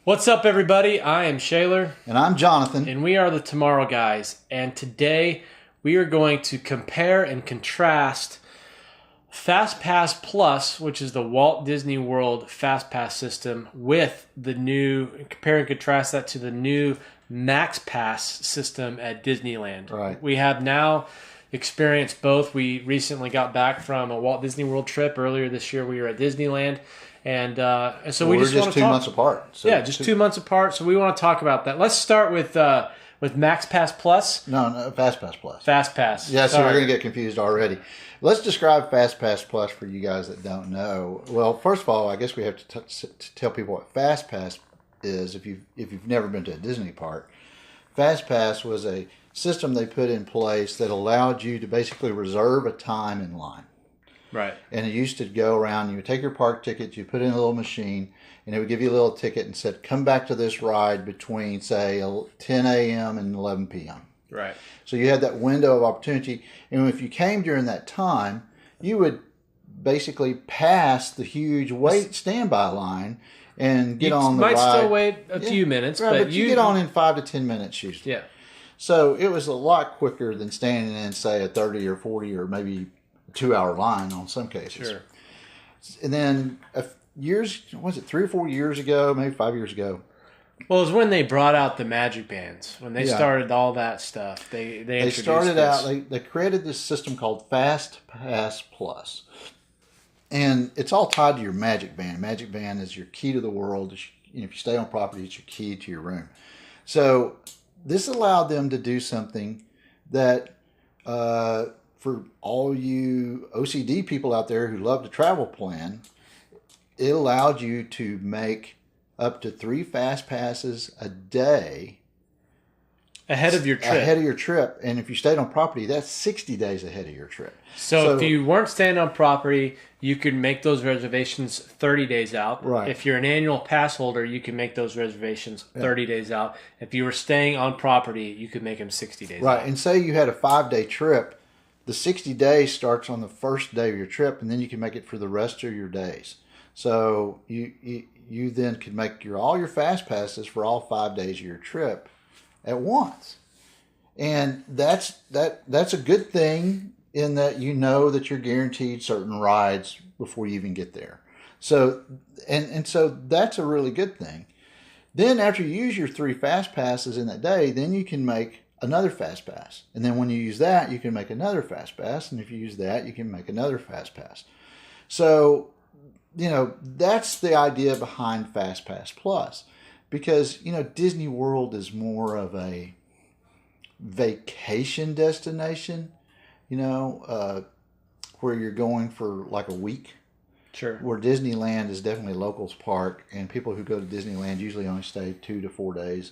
What's up, everybody? I am Shaler. And I'm Jonathan. And we are the Tomorrow Guys. And today we are going to compare and contrast FastPass Plus, which is the Walt Disney World FastPass system, with the new, compare and contrast that to the new MaxPass system at Disneyland. Right. We have now experienced both. We recently got back from a Walt Disney World trip. Earlier this year, we were at Disneyland. And so we're just just 2 months apart. So yeah, just 2 months apart. So we want to talk about that. Let's start with MaxPass Plus. No, FastPass Plus. FastPass. Yeah, so we're going to get confused already. Let's describe FastPass Plus for you guys that don't know. Well, first of all, I guess we have to tell people what FastPass is if you've never been to a Disney park. FastPass was a system they put in place that allowed you to basically reserve a time in line. Right. And it used to go around, you would take your park ticket, you put in a little machine, and it would give you a little ticket and said, come back to this ride between, say, 10 a.m. and 11 p.m. Right. So you had that window of opportunity. And if you came during that time, you would basically pass the huge standby line and get on the ride. You might still wait a few minutes. Right, but you get on in 5 to 10 minutes usually. Yeah. So it was a lot quicker than standing in, say, a 30 or 40 or maybe 2-hour line on some cases. Sure. And then was it 3 or 4 years ago, maybe 5 years ago? Well, it was when they brought out the magic bands. When they started all that stuff, they introduced started this. out. They created this system called FastPass Plus, and it's all tied to your magic band. Magic band is your key to the world. If you stay on property, it's your key to your room. So this allowed them to do something that. For all you OCD people out there who love to travel plan, it allowed you to make up to 3 fast passes a day ahead of your trip. And if you stayed on property, that's 60 days ahead of your trip. So if you weren't staying on property, you could make those reservations 30 days out. Right. If you're an annual pass holder, you can make those reservations 30 days out. If you were staying on property, you could make them 60 days out. Right. And say you had a 5-day trip, the 60 days starts on the first day of your trip, and then you can make it for the rest of your days. So you then could make all your fast passes for all 5 days of your trip at once, and that's a good thing in that you know that you're guaranteed certain rides before you even get there. So and so that's a really good thing. Then after you use your 3 fast passes in that day, then you can make another fast pass. And then when you use that, you can make another fast pass. And if you use that, you can make another fast pass. So, that's the idea behind FastPass Plus. Because, Disney World is more of a vacation destination, where you're going for like a week. Sure. Where Disneyland is definitely locals park. And people who go to Disneyland usually only stay 2 to 4 days.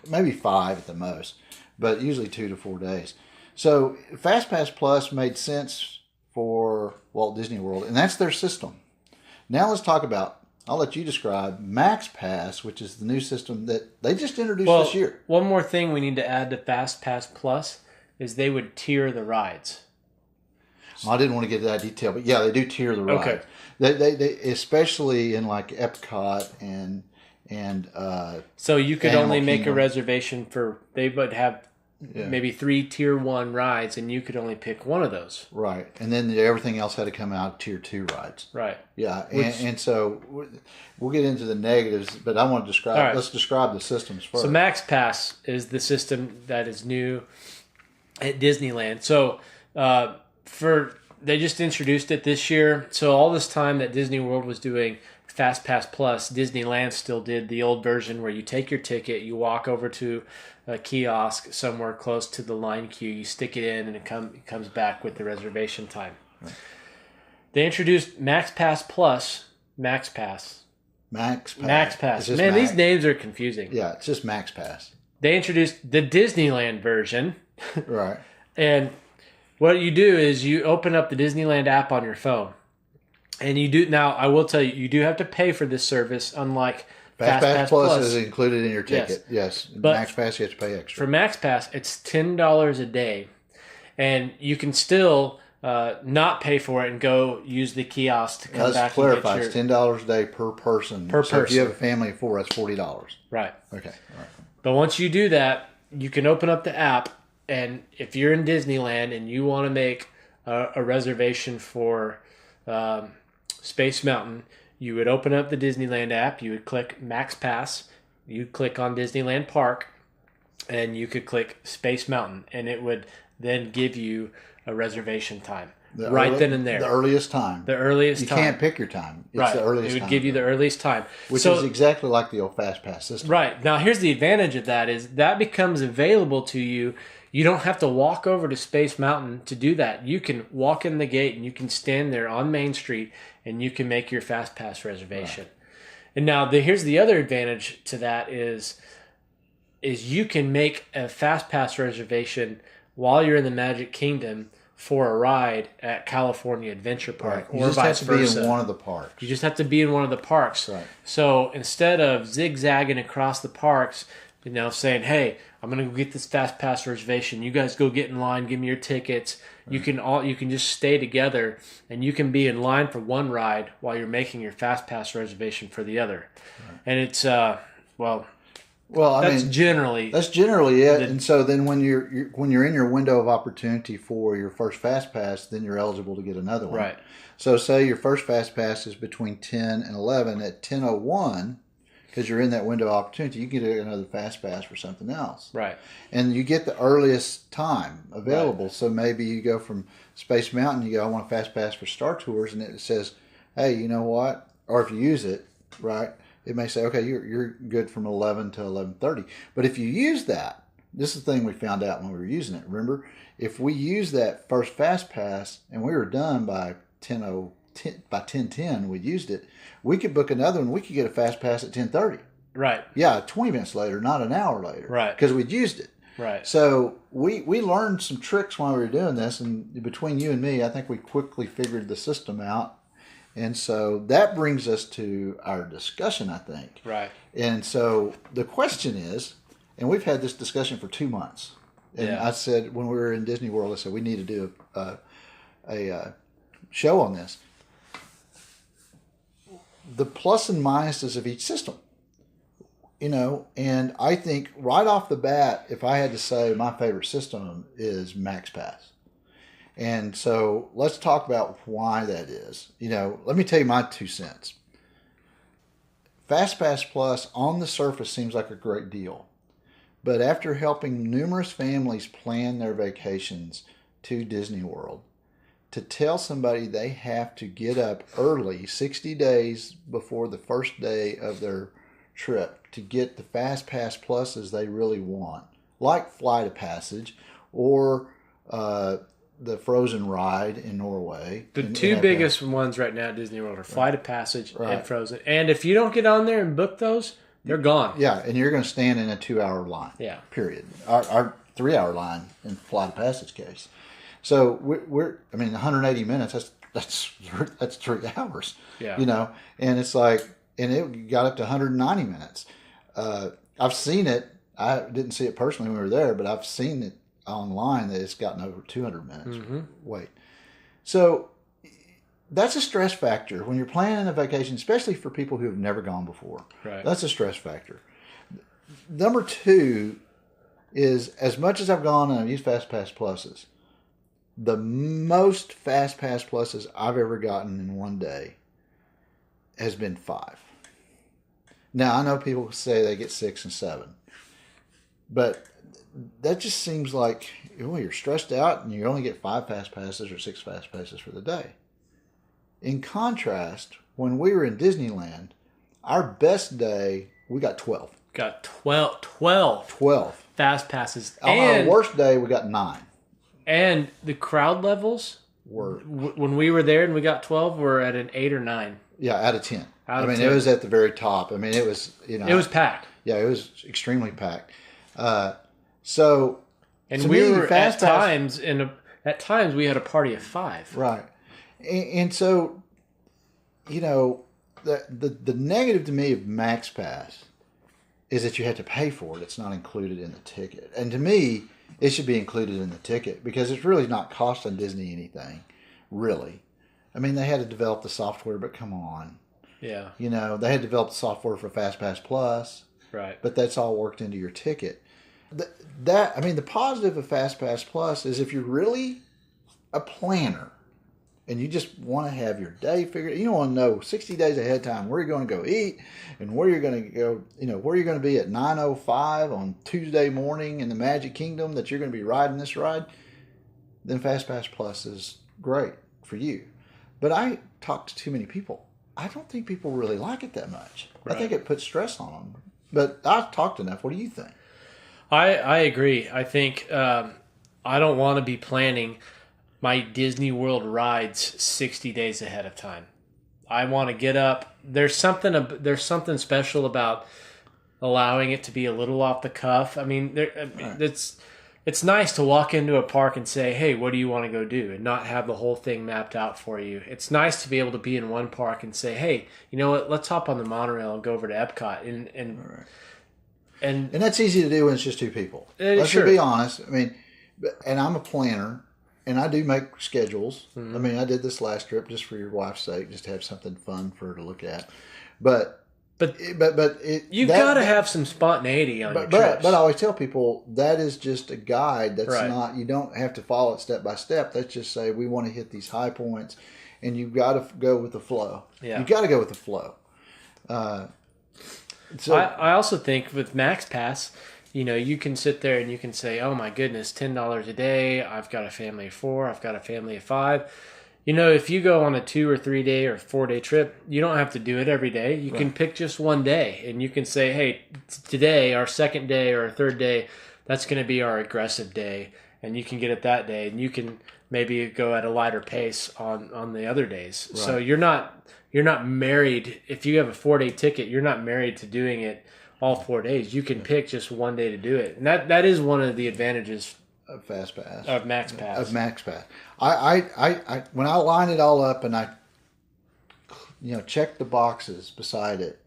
Maybe 5 at the most. But usually 2 to 4 days. So FastPass Plus made sense for Walt Disney World, and that's their system. Now let's talk about, I'll let you describe MaxPass, which is the new system that they just introduced this year. One more thing we need to add to FastPass Plus is they would tier the rides. I didn't want to get into that detail, but yeah, they do tier the rides. Okay. They especially in like Epcot and so you could only make a reservation for, they would have maybe 3 tier 1 rides, and you could only pick one of those. Right. And then everything else had to come out tier 2 rides. Right. Yeah. And so we'll get into the negatives, but I want to let's describe the systems first. So MaxPass is the system that is new at Disneyland. So they just introduced it this year. So all this time that Disney World was doing FastPass Plus, Disneyland still did the old version where you take your ticket, you walk over to a kiosk somewhere close to the line queue, you stick it in, and it comes back with the reservation time. Right. They introduced MaxPass Plus, MaxPass. Man, these names are confusing. Yeah, it's just MaxPass. They introduced the Disneyland version. Right. And what you do is you open up the Disneyland app on your phone. And you do, now I will tell you, you do have to pay for this service, unlike FastPass Plus is included in your ticket. Yes. But MaxPass, you have to pay extra. For MaxPass, it's $10 a day. And you can still not pay for it and go use the kiosk to come Let's back clarify, and get it's $10 a day per person. Per So if person. you have a family of 4, that's $40. Right. Okay. All right. But once you do that, you can open up the app, and if you're in Disneyland and you want to make a reservation for Space Mountain, you would open up the Disneyland app, you would click MaxPass, you click on Disneyland Park, and you could click Space Mountain, and it would then give you a reservation time then and there. The earliest time. The earliest time. You can't pick your time. It's Right. the earliest It would time. give you the earliest time. Which is exactly like the old FastPass system. Right. Now, here's the advantage of that is that becomes available to you. You don't have to walk over to Space Mountain to do that. You can walk in the gate and you can stand there on Main Street and you can make your FastPass reservation. Right. And now, here's the other advantage to that is you can make a FastPass reservation while you're in the Magic Kingdom for a ride at California Adventure Park, right. or vice versa. You just have to be in one of the parks. You just have to be in one of the parks. Right. So instead of zigzagging across the parks, saying, "Hey, I'm going to go get this Fast Pass reservation. You guys go get in line. Give me your tickets." Right. You can just stay together, and you can be in line for one ride while you're making your Fast Pass reservation for the other. Right. And it's that's generally it. And so then when you're in your window of opportunity for your first Fast Pass, then you're eligible to get another one. Right. So say your first Fast Pass is between 10 and 11. At 10:01, because you're in that window of opportunity, you get another Fast Pass for something else. Right. And you get the earliest time available. Right. So maybe you go from Space Mountain, you go, I want a Fast Pass for Star Tours, and it says, hey, you know what? Or if you use it, right, it may say, okay, you're good from 11 to 11:30. But if you use that, this is the thing we found out when we were using it. Remember, if we use that first Fast Pass and we were done by 10:10, we used it, we could book another one. We could get a Fast Pass at 10:30. Right. Yeah, 20 minutes later, not an hour later. Right. Because we'd used it. Right. So we learned some tricks while we were doing this, and between you and me, I think we quickly figured the system out. And so that brings us to our discussion, I think. Right. And so the question is, and we've had this discussion for 2 months. And I said, when we were in Disney World, I said, we need to do a show on this. The plus and minuses of each system. And I think right off the bat, if I had to say my favorite system is MaxPass. And so let's talk about why that is. Let me tell you my 2 cents. FastPass Plus on the surface seems like a great deal. But after helping numerous families plan their vacations to Disney World, to tell somebody they have to get up early, 60 days before the first day of their trip, to get the FastPass Pluses they really want, like Flight of Passage or the Frozen ride in Norway. The two biggest ones right now at Disney World are Flight of Passage and Frozen. And if you don't get on there and book those, they're gone. Yeah, and you're going to stand in a 2-hour line. Yeah. Period. Our 3-hour line in Flight of Passage case. So we're 180 minutes. That's 3 hours. Yeah. And it's like, and it got up to 190 minutes. I've seen it. I didn't see it personally when we were there, but I've seen it online that it's gotten over 200 minutes wait. So that's a stress factor when you're planning a vacation, especially for people who have never gone before. Right. That's a stress factor. Number 2 is, as much as I've gone and I've used FastPass Pluses, the most FastPass Pluses I've ever gotten in one day has been 5. Now, I know people say they get 6 and 7, but that just seems like, you're stressed out and you only get 5 Fast Passes or 6 Fast Passes for the day. In contrast, when we were in Disneyland, our best day, we got 12. Got 12 Fast Passes. On our worst day, we got 9. And the crowd levels, when we were there and we got 12, were at an 8 or 9. Yeah, out of 10. It 10. was at the very top. It was, It was packed. Yeah, it was extremely packed. So, and we were at times we had a party of 5. Right, and so, the negative to me of MaxPass is that you have to pay for it. It's not included in the ticket, and to me, it should be included in the ticket because it's really not costing Disney anything. really. I mean, they had to develop the software, but come on. Yeah. You know, they had developed the software for FastPass Plus. Right. But that's all worked into your ticket. The positive of FastPass Plus is if you're really a planner and you just want to have your day figured, you don't want to know 60 days ahead of time where you're going to go eat and where you're going to go, where you're going to be at 9:05 on Tuesday morning in the Magic Kingdom that you're going to be riding this ride, then FastPass Plus is great for you. But I talk to too many people. I don't think people really like it that much. Right. I think it puts stress on them. But I've talked enough. What do you think? I agree. I think I don't want to be planning my Disney World rides 60 days ahead of time. I want to get up. There's something special about allowing it to be a little off the cuff. I mean, it's nice to walk into a park and say, hey, what do you want to go do? And not have the whole thing mapped out for you. It's nice to be able to be in one park and say, hey, you know what? Let's hop on the monorail and go over to Epcot. And that's easy to do when it's just two people. Let's be honest. I mean, and I'm a planner, and I do make schedules. Mm-hmm. I mean, I did this last trip just for your wife's sake, just to have something fun for her to look at. But you've got to have some spontaneity on your trips. But I always tell people that is just a guide. That's not, you don't have to follow it step by step. Let's just say we want to hit these high points, and you've got to go with the flow. Yeah. You've got to go with the flow. So I also think with MaxPass, you can sit there and you can say, oh my goodness, $10 a day. I've got a family of 4. I've got a family of 5. If you go on a 2 or 3 day or 4 day trip, you don't have to do it every day. You can pick just one day and you can say, hey, today, our second day or our third day, that's going to be our aggressive day. And you can get it that day, and you can maybe go at a lighter pace on the other days. Right. So you're not married. If you have a 4 day ticket, you're not married to doing it all 4 days. You can pick just one day to do it. And that is one of the advantages of FastPass. Of MaxPass. Of MaxPass. I when I line it all up and I check the boxes beside it,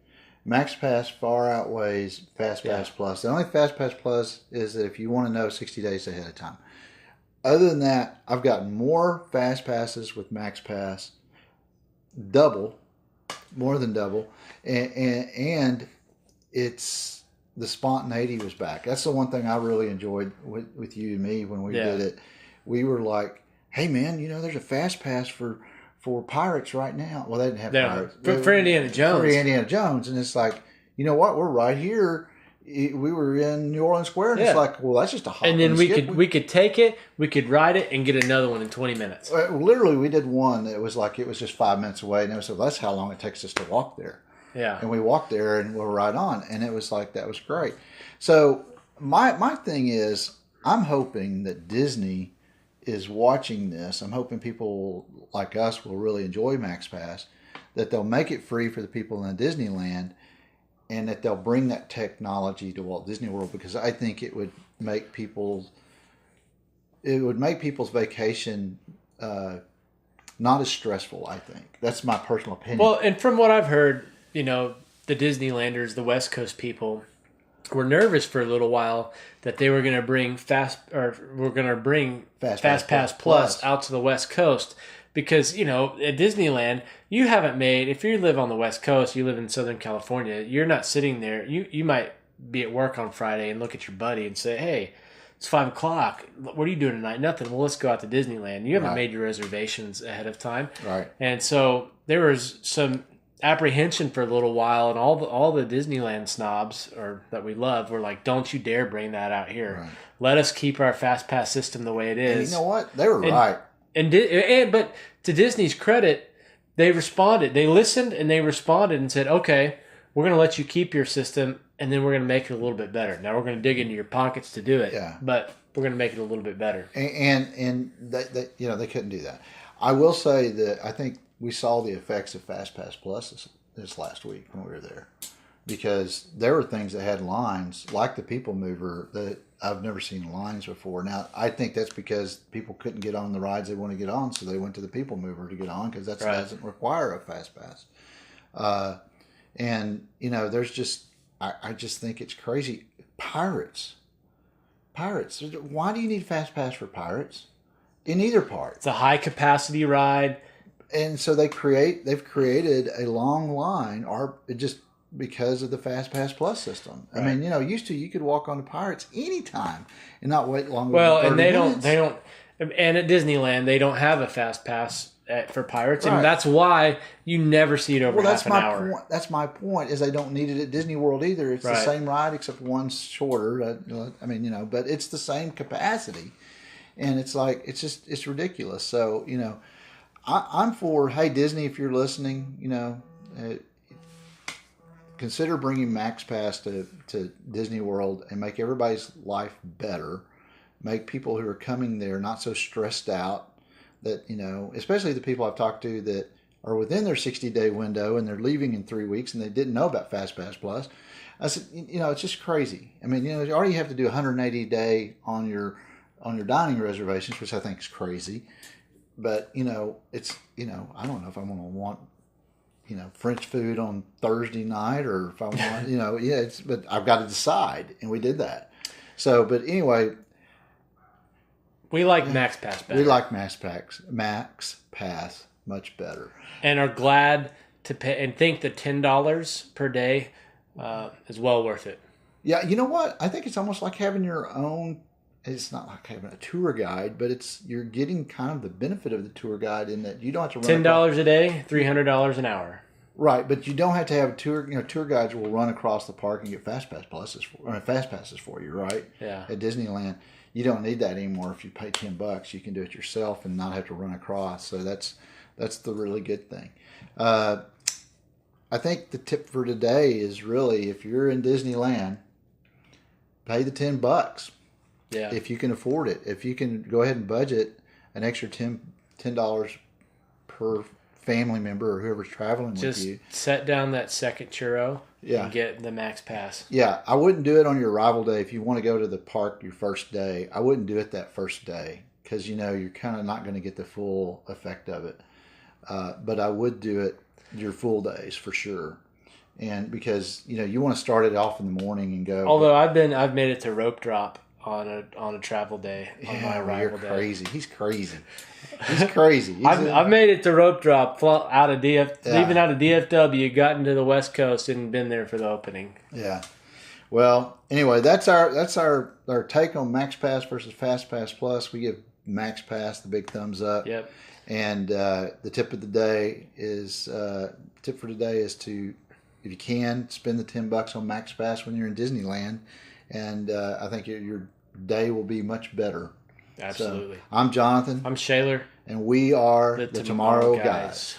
MaxPass far outweighs FastPass Plus. The only FastPass Plus is that if you want to know 60 days ahead of time. Other than that, I've gotten more FastPasses with MaxPass, more than double, and it's the spontaneity was back. That's the one thing I really enjoyed with you and me when we did it. We were like, hey man, there's a FastPass for Pirates right now. Well, they didn't have Pirates. For Indiana Jones. For Indiana Jones. And it's like, you know what? We're right here. We were in New Orleans Square, and it's like, well, that's just a hop. And then we could take it, we could ride it, and get another one in 20 minutes. Literally, we did one that was like, it was just 5 minutes away, and it was, that's how long it takes us to walk there. Yeah. And we walked there, and we're right on, and it was like, that was great. So my thing is, I'm hoping that Disney is watching this. I'm hoping people like us will really enjoy MaxPass, that they'll make it free for the people in Disneyland, and that they'll bring that technology to Walt Disney World, because I think it would make people's vacation not as stressful. I think that's my personal opinion. Well, and from what I've heard, the Disneylanders, the West Coast people, were nervous for a little while that they were going to bring FastPass Plus out to the West Coast. Because, at Disneyland, you haven't made, if you live on the West Coast, you live in Southern California, you're not sitting there. You might be at work on Friday and look at your buddy and say, hey, it's 5 o'clock. What are you doing tonight? Nothing. Well, let's go out to Disneyland. You haven't made your reservations ahead of time. Right. And so there was some apprehension for a little while, and all the Disneyland snobs that we love were like, don't you dare bring that out here. Right. Let us keep our FastPass system the way it is. And you know what? They were right. But to Disney's credit, they responded. They listened and they responded and said, okay, we're going to let you keep your system, and then we're going to make it a little bit better. Now we're going to dig into your pockets to do it, but we're going to make it a little bit better. And they couldn't do that. I will say that I think we saw the effects of FastPass Plus this last week when we were there, because there were things that had lines like the People Mover that I've never seen lines before. Now, I think that's because people couldn't get on the rides they want to get on, so they went to the People Mover to get on, because that doesn't require a FastPass. There's just, I just think it's crazy. Pirates. Why do you need FastPass for Pirates? in either part. It's a high capacity ride. And so they've created a long line, or just because of the FastPass Plus system. Right. I mean, used to you could walk on the Pirates anytime and not wait longer Well, than 30 and they minutes. don't, and at Disneyland they don't have a fast pass for Pirates, Right. and that's why you never see it over half an hour. Point. That's my point. Is they don't need it at Disney World either. It's the Right. same ride except one's shorter. I mean, but it's the same capacity, and it's like it's ridiculous. So I'm for, hey, Disney, if you're listening, consider bringing MaxPass to Disney World and make everybody's life better. Make people who are coming there not so stressed out. That, especially the people I've talked to that are within their 60-day window and they're leaving in 3 weeks and they didn't know about FastPass Plus. I said, it's just crazy. I mean, you already have to do 180-day on your dining reservations, which I think is crazy. But, it's, I don't know if I'm going to want, French food on Thursday night, or if I want, but I've got to decide. And we did that. So, but anyway. We like MaxPass better. We like MaxPass much better. And are glad to pay, and think that $10 per day is well worth it. Yeah, you know what? I think it's almost like having your own. It's not like having a tour guide, but you're getting kind of the benefit of the tour guide in that you don't have to run $10 a day, $300 an hour. Right, but you don't have to have a tour. Tour guides will run across the park and get FastPass passes for you, right? Yeah. At Disneyland, you don't need that anymore. If you pay $10, you can do it yourself and not have to run across. So that's the really good thing. I think the tip for today is really, if you're in Disneyland, pay the $10. Yeah. If you can afford it, if you can go ahead and budget an extra $10 per family member or whoever's traveling with you. Just set down that second churro Yeah. and get the MaxPass. Yeah, I wouldn't do it on your arrival day. If you want to go to the park your first day, I wouldn't do it that first day because, you're kind of not going to get the full effect of it. But I would do it your full days for sure. And because, you want to start it off in the morning and go. Although I've made it to rope drop on a travel day, on my arrival day. Crazy. He's crazy. He's crazy. I've made it to rope drop out of leaving out of DFW, gotten to the West Coast, and been there for the opening. Yeah. Well, anyway, that's our take on MaxPass versus FastPass Plus. We give MaxPass the big thumbs up. Yep. And the tip for today is to, if you can, spend the $10 on MaxPass when you're in Disneyland, and I think your day will be much better. Absolutely. So, I'm Jonathan. I'm Shaler. And we are the Tomorrow Guys.